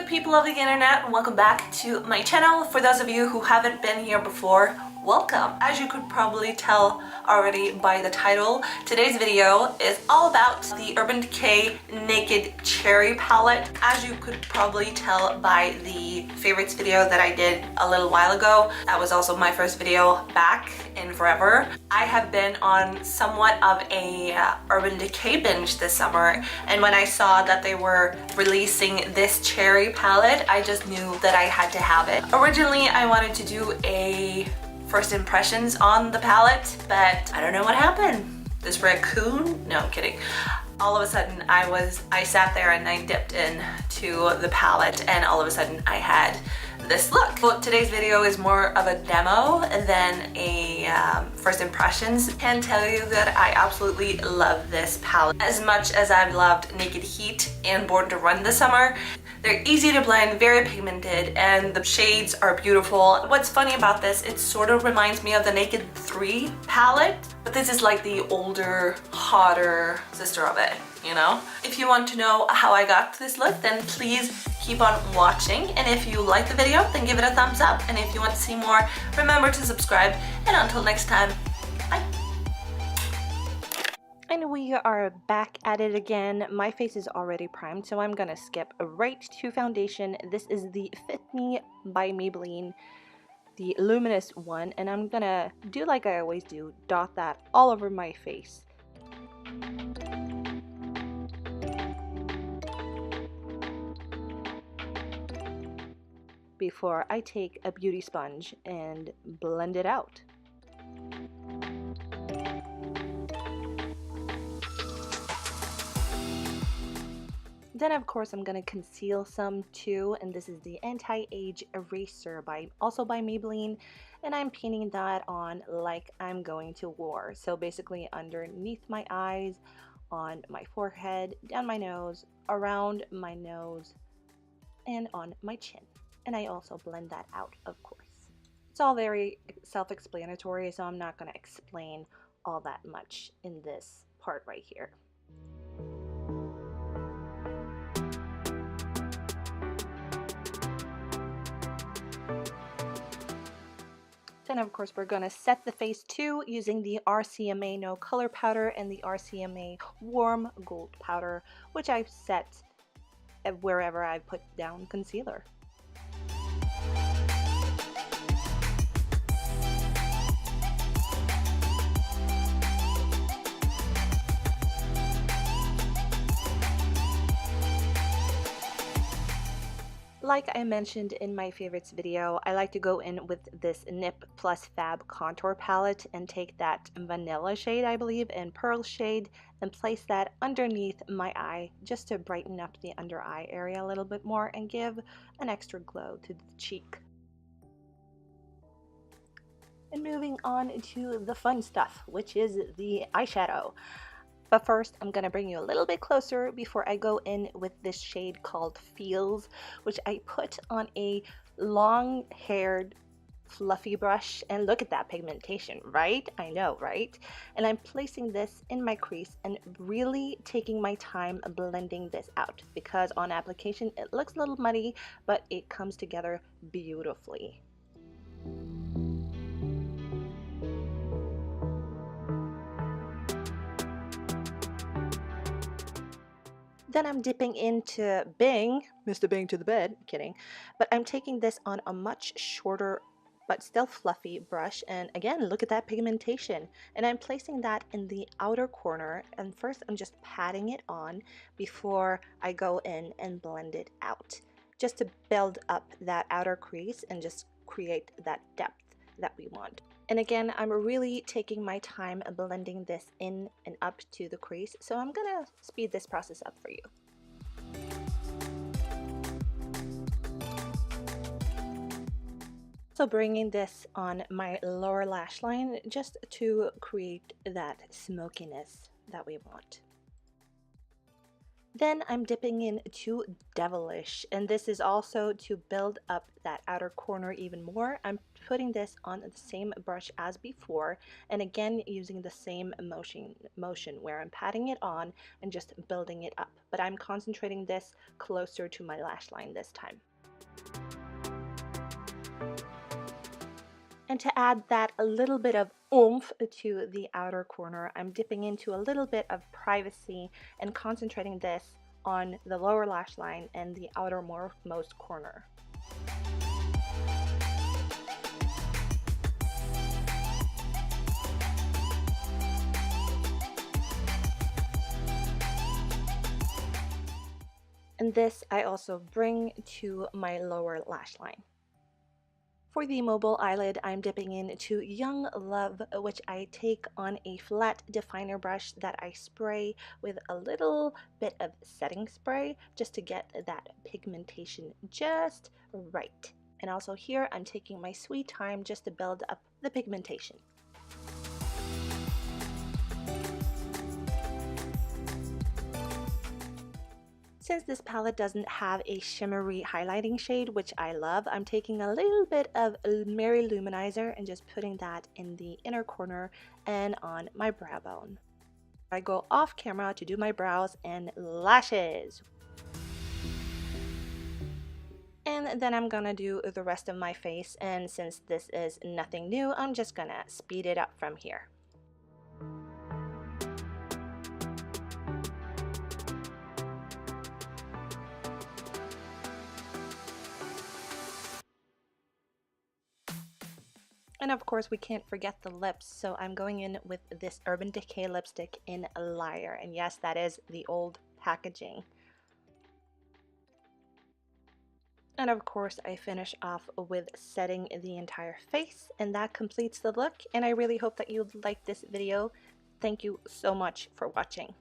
good people of the internet, and welcome back to my channel. For those of you who haven't been here before, welcome. As you could probably tell already by the title, today's video is all about the Urban Decay Naked Cherry palette. As you could probably tell by the favorites video that I did a little while ago, that was also my first video back in forever. I have been on somewhat of a Urban Decay binge this summer, and when I saw that they were releasing this cherry palette, I just knew that I had to have it. Originally, I wanted to do a first impressions on the palette, but I don't know what happened. This raccoon? No, I'm kidding. All of a sudden I sat there and I dipped into the palette, and all of a sudden I had this look. Well, today's video is more of a demo than a first impressions. I can tell you that I absolutely love this palette. As much as I've loved Naked Heat and Born to Run this summer, they're easy to blend, very pigmented, and the shades are beautiful. What's funny about this, it sort of reminds me of the Naked 3 palette, but this is like the older, hotter sister of it, you know? If you want to know how I got to this look, then please keep on watching. And if you like the video, then give it a thumbs up. And if you want to see more, remember to subscribe. And until next time, bye. And we are back at it again. My face is already primed, so I'm gonna skip right to foundation. This is the Fit Me by Maybelline, the luminous one, and I'm gonna do like I always do, dot that all over my face. Before I take a beauty sponge and blend it out. Then of course I'm gonna conceal some too, and this is the Anti-Age Eraser also by Maybelline, and I'm painting that on like I'm going to war. So basically underneath my eyes, on my forehead, down my nose, around my nose, and on my chin. And I also blend that out, of course. It's all very self-explanatory, so I'm not going to explain all that much in this part right here. Then of course we're going to set the face too using the RCMA No Color Powder and the RCMA Warm Gold Powder, which I've set wherever I put down concealer. Like I mentioned in my favorites video, I like to go in with this Nip+Fab contour palette and take that vanilla shade, I believe, and pearl shade, and place that underneath my eye just to brighten up the under eye area a little bit more and give an extra glow to the cheek. And moving on to the fun stuff, which is the eyeshadow. But first, I'm going to bring you a little bit closer before I go in with this shade called Feels, which I put on a long-haired fluffy brush. And look at that pigmentation, right? I know, right? And I'm placing this in my crease and really taking my time blending this out, because on application it looks a little muddy, but it comes together beautifully. Then I'm dipping into Bing, Mr. Bing to the bed, kidding, but I'm taking this on a much shorter but still fluffy brush, and again, look at that pigmentation, and I'm placing that in the outer corner, and first I'm just patting it on before I go in and blend it out, just to build up that outer crease and just create that depth that we want. And again, I'm really taking my time blending this in and up to the crease, so I'm gonna speed this process up for you. So bringing this on my lower lash line just to create that smokiness that we want. Then I'm dipping into Devilish, and this is also to build up that outer corner even more. I'm putting this on the same brush as before, and again using the same motion where I'm patting it on and just building it up. But I'm concentrating this closer to my lash line this time. And to add that a little bit of oomph to the outer corner, I'm dipping into a little bit of Privacy and concentrating this on the lower lash line and the outermost corner. And this I also bring to my lower lash line. For the mobile eyelid, I'm dipping into Young Love, which I take on a flat definer brush that I spray with a little bit of setting spray just to get that pigmentation just right. And also here, I'm taking my sweet time just to build up the pigmentation. Since this palette doesn't have a shimmery highlighting shade, which I love, I'm taking a little bit of Mary Luminizer and just putting that in the inner corner and on my brow bone. I go off camera to do my brows and lashes. And then I'm gonna do the rest of my face, and since this is nothing new, I'm just gonna speed it up from here. And of course we can't forget the lips, so I'm going in with this Urban Decay lipstick in Liar, and yes, that is the old packaging. And of course I finish off with setting the entire face, and that completes the look, and I really hope that you liked this video. Thank you so much for watching.